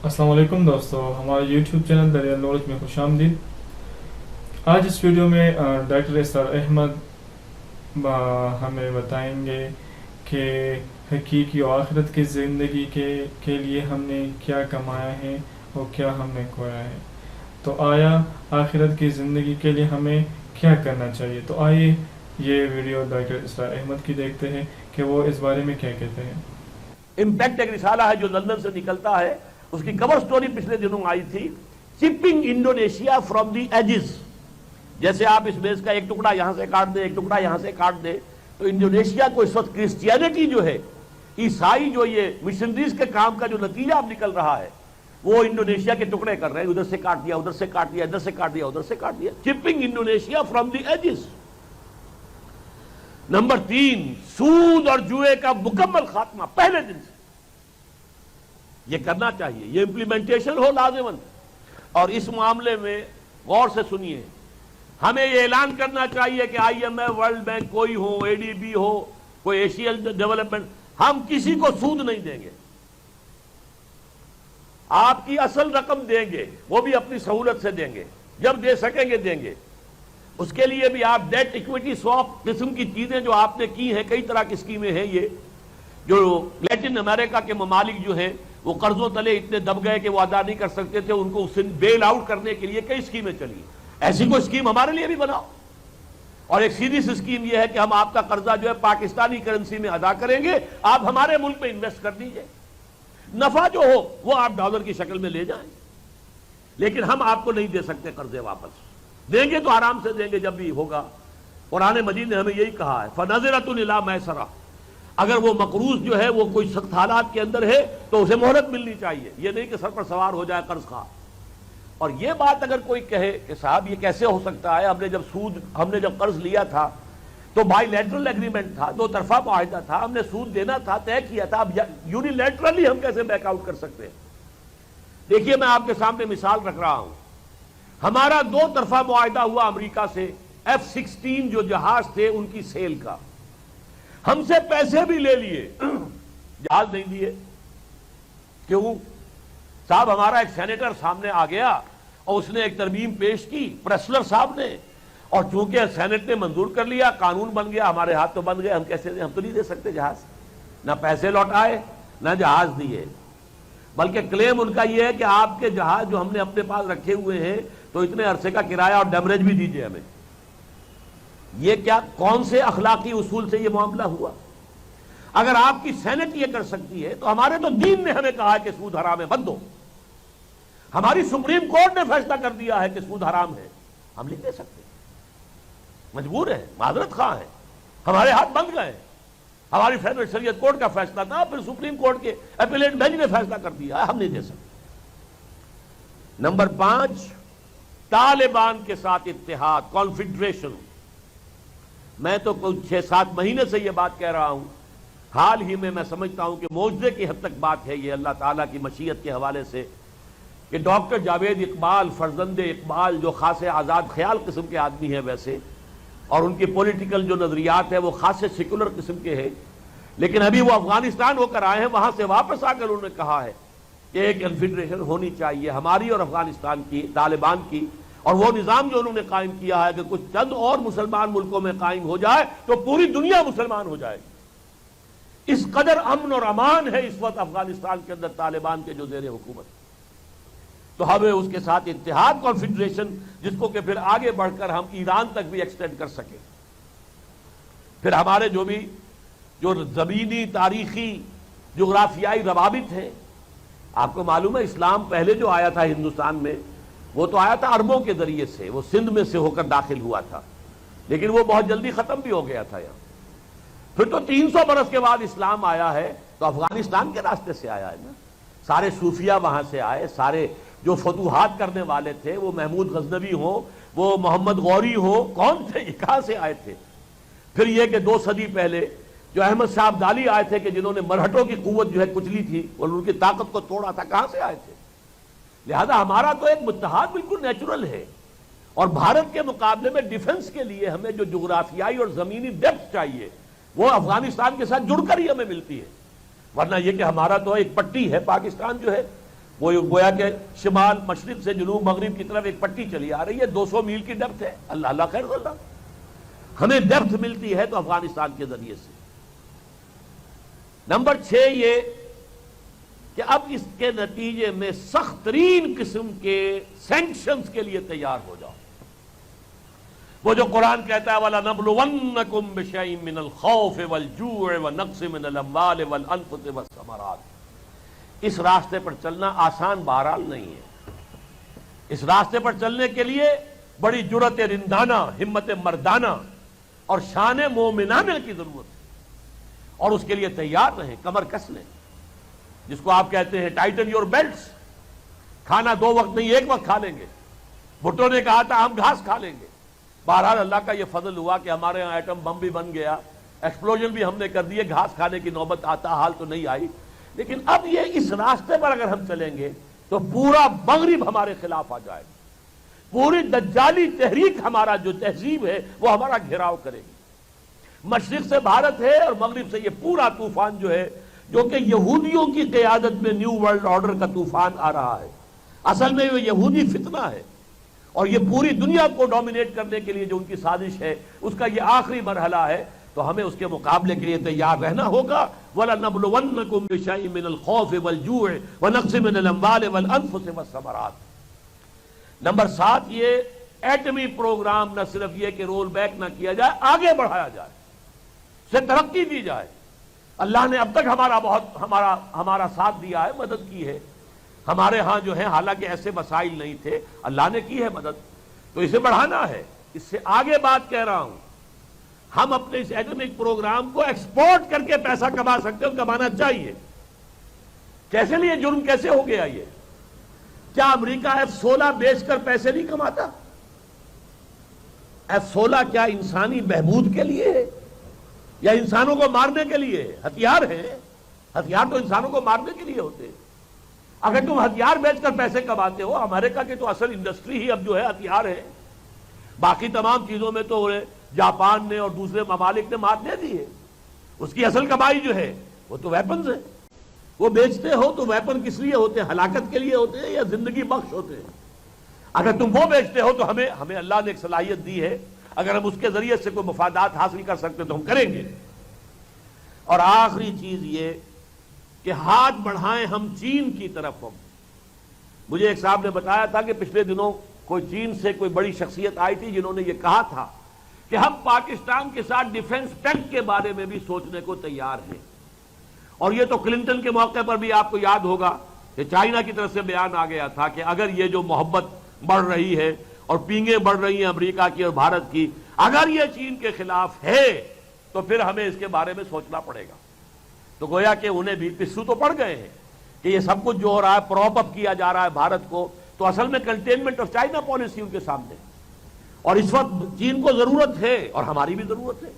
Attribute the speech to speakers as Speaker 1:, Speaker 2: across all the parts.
Speaker 1: السلام علیکم دوستو، ہمارے یوٹیوب چینل دریال نالج میں خوش آمدید۔ آج اس ویڈیو میں ڈاکٹر اسرار احمد ہمیں بتائیں گے کہ حقیقی و آخرت کی زندگی کے لیے ہم نے کیا کمایا ہے اور کیا ہم نے کھویا ہے، تو آیا آخرت کی زندگی کے لیے ہمیں کیا کرنا چاہیے۔ تو آئیے یہ ویڈیو ڈاکٹر اسرار احمد کی دیکھتے ہیں کہ وہ اس بارے میں کیا کہتے ہیں۔
Speaker 2: امپیکٹ ایک رسالہ ہے جو لندن سے نکلتا ہے، اس کی کور سٹوری پچھلے دنوں آئی تھی، چپنگ انڈونیشیا فرام دی ایجز۔ جیسے آپ اس میز کا ایک ٹکڑا یہاں سے کاٹ دیں، ایک ٹکڑا یہاں سے کاٹ دیں، تو انڈونیشیا کو اس وقت کرسچینٹی جو ہے، عیسائی جو یہ مشنریز کے کام کا جو نتیجہ اب نکل رہا ہے، وہ انڈونیشیا کے ٹکڑے کر رہے ہیں، ادھر سے کاٹ دیا، ادھر سے کاٹ دیا، ادھر سے کاٹ دیا، ادھر سے کاٹ دیا۔ Chipping Indonesia from the edges. Number 3، سود اور جوئے کا مکمل خاتمہ پہلے دن سے۔ یہ کرنا چاہیے، یہ امپلیمنٹیشن ہو لازماً۔ اور اس معاملے میں غور سے سنیے، ہمیں یہ اعلان کرنا چاہیے کہ I M F, World Bank, کوئی ہو، اے ڈی بی ہو، کوئی ایشین ڈیولپمنٹ، ہم کسی کو سود نہیں دیں گے۔ آپ کی اصل رقم دیں گے، وہ بھی اپنی سہولت سے دیں گے، جب دے سکیں گے دیں گے۔ اس کے لیے بھی آپ ڈیٹ ایکویٹی سواپ قسم کی چیزیں جو آپ نے کی ہیں، کئی طرح کی اسکیمیں ہیں، یہ جو لیٹن امریکہ کے ممالک جو ہیں وہ قرضوں تلے اتنے دب گئے کہ وہ ادا نہیں کر سکتے تھے، ان کو بیل آؤٹ کرنے کے لیے کئی اسکیمیں چلی۔ ایسی کوئی اسکیم ہمارے لیے بھی بناؤ، اور ایک سیدھی سی اسکیم یہ ہے کہ ہم آپ کا قرضہ جو ہے پاکستانی کرنسی میں ادا کریں گے، آپ ہمارے ملک میں انویسٹ کر دیجئے، نفع جو ہو وہ آپ ڈالر کی شکل میں لے جائیں، لیکن ہم آپ کو نہیں دے سکتے قرضے واپس۔ دیں گے تو آرام سے دیں گے جب بھی ہوگا۔ قرآن مجید نے ہمیں یہی کہا ہے، فَنَظِرَةٌ إِلَىٰ مَيْسَرَةٍ۔ اگر وہ مقروض جو ہے وہ کوئی سخت حالات کے اندر ہے تو اسے مہلت ملنی چاہیے، یہ نہیں کہ سر پر سوار ہو جائے قرض خواہ۔ اور یہ بات اگر کوئی کہے کہ صاحب یہ کیسے ہو سکتا ہے، ہم نے جب قرض لیا تھا تو بائی لیٹرل ایگریمنٹ تھا، دو طرفہ معاہدہ تھا، ہم نے سود دینا تھا، طے کیا تھا، اب یونیلیٹرلی ہم کیسے بیک آؤٹ کر سکتے ہیں؟ دیکھیے میں آپ کے سامنے مثال رکھ رہا ہوں، ہمارا دو طرفہ معاہدہ ہوا امریکہ سے F-16 جو جہاز تھے ان کی سیل کا، ہم سے پیسے بھی لے لیے، جہاز نہیں دیے۔ کیوں؟ صاحب ہمارا ایک سینیٹر سامنے آ گیا اور اس نے ایک ترمیم پیش کی، پریسلر صاحب نے، اور چونکہ سینٹ نے منظور کر لیا، قانون بن گیا، ہمارے ہاتھ تو بن گئے، ہم کیسے دیں؟ ہم تو نہیں دے سکتے جہاز، نہ پیسے لوٹائے نہ جہاز دیے، بلکہ کلیم ان کا یہ ہے کہ آپ کے جہاز جو ہم نے اپنے پاس رکھے ہوئے ہیں تو اتنے عرصے کا کرایہ اور ڈیمریج بھی دیجئے ہمیں۔ یہ کیا، کون سے اخلاقی اصول سے یہ معاملہ ہوا؟ اگر آپ کی سینٹ یہ کر سکتی ہے تو ہمارے تو دین نے ہمیں کہا ہے کہ سود حرام ہے، بند ہو۔ ہماری سپریم کورٹ نے فیصلہ کر دیا ہے کہ سود حرام ہے، ہم نہیں دے سکتے، مجبور ہیں، معذرت خواہ ہیں، ہمارے ہاتھ بند گئے۔ ہماری فیڈرل شریعت کورٹ کا فیصلہ تھا، پھر سپریم کورٹ کے اپیلیٹ بینچ نے فیصلہ کر دیا ہے، ہم نہیں دے سکتے۔ نمبر 5، طالبان کے ساتھ اتحاد، کانفیڈریشن۔ میں تو کچھ 6-7 مہینے سے یہ بات کہہ رہا ہوں، حال ہی میں سمجھتا ہوں کہ معجزے کی حد تک بات ہے یہ اللہ تعالیٰ کی مشیت کے حوالے سے، کہ ڈاکٹر جاوید اقبال، فرزند اقبال، جو خاص آزاد خیال قسم کے آدمی ہیں ویسے، اور ان کی پولیٹیکل جو نظریات ہیں وہ خاص سیکولر قسم کے ہیں، لیکن ابھی وہ افغانستان ہو کر آئے ہیں، وہاں سے واپس آ کر انہوں نے کہا ہے کہ ایک کنفیڈریشن ہونی چاہیے ہماری اور افغانستان کی، طالبان کی، اور وہ نظام جو انہوں نے قائم کیا ہے کہ کچھ چند اور مسلمان ملکوں میں قائم ہو جائے تو پوری دنیا مسلمان ہو جائے گی۔ اس قدر امن اور امان ہے اس وقت افغانستان کے اندر طالبان کے جو زیر حکومت، تو ہمیں اس کے ساتھ اتحاد، کانفیڈریشن، جس کو کہ پھر آگے بڑھ کر ہم ایران تک بھی ایکسٹینڈ کر سکیں۔ پھر ہمارے جو زمینی، تاریخی، جغرافیائی روابط ہیں، آپ کو معلوم ہے اسلام پہلے جو آیا تھا ہندوستان میں وہ تو آیا تھا عربوں کے ذریعے سے، وہ سندھ میں سے ہو کر داخل ہوا تھا، لیکن وہ بہت جلدی ختم بھی ہو گیا تھا یہاں۔ پھر تو 300 برس کے بعد اسلام آیا ہے تو افغانستان کے راستے سے آیا ہے نا، سارے صوفیہ وہاں سے آئے، سارے جو فتوحات کرنے والے تھے، وہ محمود غزنوی ہوں، وہ محمد غوری ہوں، کون تھے، یہ کہاں سے آئے تھے؟ پھر یہ کہ 2 صدی پہلے جو احمد شاہ ابدالی آئے تھے کہ جنہوں نے مرہٹوں کی قوت جو ہے کچلی تھی اور ان کی طاقت کو توڑا تھا، کہاں سے آئے تھے؟ لہذا ہمارا تو ایک متحاد بالکل نیچرل ہے، اور بھارت کے مقابلے میں ڈیفنس کے لیے ہمیں جو جغرافیائی اور زمینی ڈیپتھ چاہیے وہ افغانستان کے ساتھ جڑ کر ہی ہمیں ملتی ہے، ورنہ یہ کہ ہمارا تو ایک پٹی ہے، پاکستان جو ہے وہ گویا کہ شمال مشرق سے جنوب مغرب کی طرف ایک پٹی چلی آ رہی ہے، 200 میل کی ڈیپتھ ہے. اللہ اللہ خیر اللہ، ہمیں ڈیپتھ ملتی ہے تو افغانستان کے ذریعے سے. نمبر 6 یہ کہ اب اس کے نتیجے میں سخت ترین قسم کے سینکشنز کے لیے تیار ہو جاؤ. وہ جو قرآن کہتا ہے وَلَنَبْلُوَنَّكُمْ بِشَيْءٍ مِّنَ الْخَوْفِ وَالْجُوعِ وَنَقْصٍ مِّنَ الْأَمْوَالِ وَالْأَنفُسِ وَالثَّمَرَاتِ. اس راستے پر چلنا آسان بہرحال نہیں ہے. اس راستے پر چلنے کے لیے بڑی جرأت رندانہ، ہمت مردانہ اور شان مومنانہ کی ضرورت ہے، اور اس کے لیے تیار رہیں، کمر کس لیں، جس کو آپ کہتے ہیں ٹائٹن یور بیلٹس. کھانا 2 وقت نہیں 1 وقت کھا لیں گے. بھٹو نے کہا تھا ہم گھاس کھا لیں گے. بہرحال اللہ کا یہ فضل ہوا کہ ہمارے یہاں ایٹم بم بھی بن گیا، ایکسپلوژن بھی ہم نے کر دیے، گھاس کھانے کی نوبت آتا حال تو نہیں آئی. لیکن اب یہ اس راستے پر اگر ہم چلیں گے تو پورا مغرب ہمارے خلاف آ جائے گا. پوری دجالی تحریک ہمارا جو تہذیب ہے وہ ہمارا گھیراؤ کرے گی. مشرق سے بھارت ہے اور مغرب سے یہ پورا طوفان جو ہے، جو کہ یہودیوں کی قیادت میں نیو ورلڈ آرڈر کا طوفان آ رہا ہے. اصل میں وہ یہودی فتنہ ہے، اور یہ پوری دنیا کو ڈومینیٹ کرنے کے لیے جو ان کی سازش ہے اس کا یہ آخری مرحلہ ہے. تو ہمیں اس کے مقابلے کے لیے تیار رہنا ہوگا. وَلَنَبْلُوَنَّكُمْ بِشَيْءٍ مِّنَ الْخَوْفِ وَالْجُوعِ وَنَقْصٍ مِّنَ الْأَمْوَالِ وَالْأَنفُسِ وَالثَّمَرَاتِ. نمبر 7 یہ ایٹمی پروگرام نہ صرف یہ کہ رول بیک نہ کیا جائے، آگے بڑھایا جائے، سے ترقی دی جائے. اللہ نے اب تک ہمارا ساتھ دیا ہے، مدد کی ہے. ہمارے ہاں جو ہے حالانکہ ایسے مسائل نہیں تھے، اللہ نے کی ہے مدد، تو اسے بڑھانا ہے. اس سے آگے بات کہہ رہا ہوں، ہم اپنے اس ایٹمک پروگرام کو ایکسپورٹ کر کے پیسہ کما سکتے ہیں، کمانا چاہیے. کیسے لیے جرم کیسے ہو گیا یہ؟ کیا امریکہ F-16 بیچ کر پیسے نہیں کماتا؟ F-16 کیا انسانی بہبود کے لیے ہے یا انسانوں کو مارنے کے لیے ہے؟ ہتھیار ہے، ہتھیار تو انسانوں کو مارنے کے لیے ہوتے ہیں. اگر تم ہتھیار بیچ کر پیسے کماتے ہو، امریکہ کی تو اصل انڈسٹری ہی اب جو ہے ہتھیار ہے. باقی تمام چیزوں میں تو جاپان نے اور دوسرے ممالک نے مات دے دی ہے. اس کی اصل کمائی جو ہے وہ تو ویپنز ہے. وہ بیچتے ہو تو ویپن کس لیے ہوتے ہیں؟ ہلاکت کے لیے ہوتے ہیں یا زندگی بخش ہوتے ہیں؟ اگر تم وہ بیچتے ہو تو ہمیں اللہ نے ایک صلاحیت دی ہے، اگر ہم اس کے ذریعے سے کوئی مفادات حاصل کر سکتے تو ہم کریں گے. اور آخری چیز یہ کہ ہاتھ بڑھائیں ہم چین کی طرف. مجھے ایک صاحب نے بتایا تھا کہ پچھلے دنوں کوئی چین سے کوئی بڑی شخصیت آئی تھی جنہوں نے یہ کہا تھا کہ ہم پاکستان کے ساتھ ڈیفنس پیکٹ کے بارے میں بھی سوچنے کو تیار ہیں. اور یہ تو کلنٹن کے موقع پر بھی آپ کو یاد ہوگا کہ چائنا کی طرف سے بیان آ گیا تھا کہ اگر یہ جو محبت بڑھ رہی ہے اور پینگیں بڑھ رہی ہیں امریکہ کی اور بھارت کی، اگر یہ چین کے خلاف ہے تو پھر ہمیں اس کے بارے میں سوچنا پڑے گا. تو گویا کہ انہیں بھی پسو تو پڑ گئے ہیں کہ یہ سب کچھ جو ہو رہا ہے پراپ اپ کیا جا رہا ہے بھارت کو، تو اصل میں کنٹینمنٹ آف چائنا پالیسی ان کے سامنے. اور اس وقت چین کو ضرورت ہے اور ہماری بھی ضرورت ہے،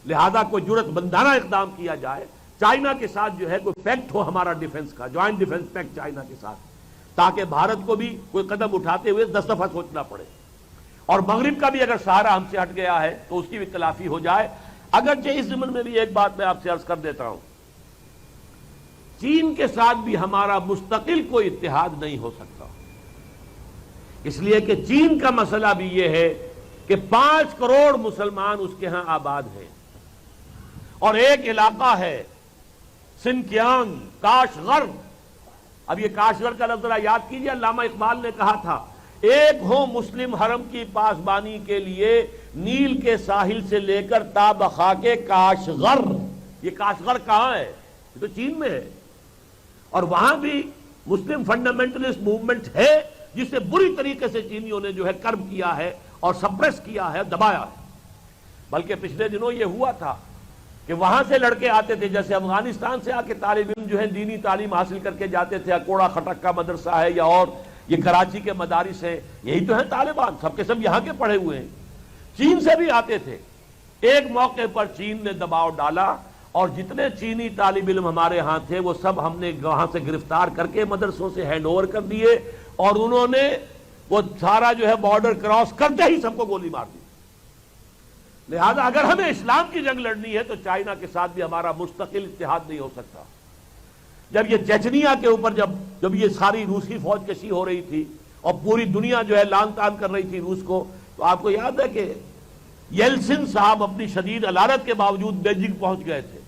Speaker 2: لہذا کوئی جرأت مندانہ اقدام کیا جائے. چائنا کے ساتھ جو ہے کوئی پیکٹ ہو ہمارا ڈیفنس کا، جوائنٹ ڈیفنس پیکٹ چائنا کے ساتھ، تاکہ بھارت کو بھی کوئی قدم اٹھاتے ہوئے 10 دفعہ سوچنا پڑے. اور مغرب کا بھی اگر سہارا ہم سے ہٹ گیا ہے تو اس کی بھی تلافی ہو جائے. اگرچہ اس ضمن میں بھی ایک بات میں آپ سے عرض کر دیتا ہوں، چین کے ساتھ بھی ہمارا مستقل کوئی اتحاد نہیں ہو سکتا، اس لیے کہ چین کا مسئلہ بھی یہ ہے کہ 5 کروڑ مسلمان اس کے ہاں آباد ہیں، اور ایک علاقہ ہے سنکیانگ، کاشغر. اب یہ کاشغر کا لفظ ذرا یاد کیجئے، علامہ اقبال نے کہا تھا ایک ہو مسلم حرم کی پاسبانی کے لیے، نیل کے ساحل سے لے کر تا بخاک کاشغر. یہ کاشغر کہاں ہے؟ یہ تو چین میں ہے، اور وہاں بھی مسلم فنڈامنٹلسٹ موومنٹ ہے جسے بری طریقے سے چینیوں نے جو ہے کرب کیا ہے اور سپریس کیا ہے، دبایا ہے. بلکہ پچھلے دنوں یہ ہوا تھا کہ وہاں سے لڑکے آتے تھے، جیسے افغانستان سے آ کے طالب علم جو ہے دینی تعلیم حاصل کر کے جاتے تھے، اکوڑا خٹک کا مدرسہ ہے یا اور یہ کراچی کے مدارس ہیں، یہی تو ہیں طالبان، سب کے سب یہاں کے پڑھے ہوئے ہیں. چین سے بھی آتے تھے. ایک موقع پر چین نے دباؤ ڈالا اور جتنے چینی طالب علم ہمارے ہاں تھے وہ سب ہم نے وہاں سے گرفتار کر کے مدرسوں سے ہینڈ اوور کر دیے، اور انہوں نے وہ سارا جو ہے بارڈر کراس کرتے ہی سب کو گولی مار دی. لہذا اگر ہمیں اسلام کی جنگ لڑنی ہے تو چائنا کے ساتھ بھی ہمارا مستقل اتحاد نہیں ہو سکتا. جب یہ چیچنیا کے اوپر جب یہ ساری روسی فوج کشی ہو رہی تھی اور پوری دنیا جو ہے لان تان کر رہی تھی روس کو، تو آپ کو یاد ہے کہ یلسن صاحب اپنی شدید علارت کے باوجود بیجنگ پہنچ گئے تھے،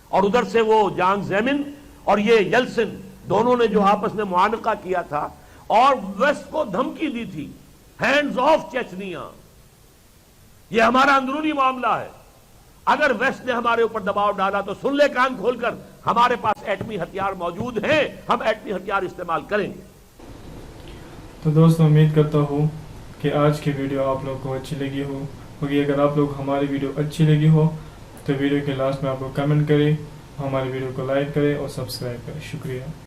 Speaker 2: اور ادھر سے وہ جانگ زیمن اور یہ یلسن دونوں نے جو آپس میں معانقہ کیا تھا اور ویسٹ کو دھمکی دی تھی، ہینڈز آف چیچنیا، یہ ہمارا اندرونی معاملہ ہے، اگر ویسٹ نے ہمارے اوپر دباؤ ڈالا تو سن لے کان کھول کر، ہمارے پاس ایٹمی ہتھیار موجود ہیں، ہم ایٹمی ہتھیار استعمال کریں گے۔
Speaker 1: تو دوستوں امید کرتا ہوں کہ آج کی ویڈیو آپ لوگ کو اچھی لگی ہوگی۔ اگر آپ لوگ ہماری ویڈیو اچھی لگی ہو تو ویڈیو کے لاسٹ میں آپ کو کمنٹ کریں، ہماری ویڈیو کو لائک کریں اور سبسکرائب کریں۔ شکریہ۔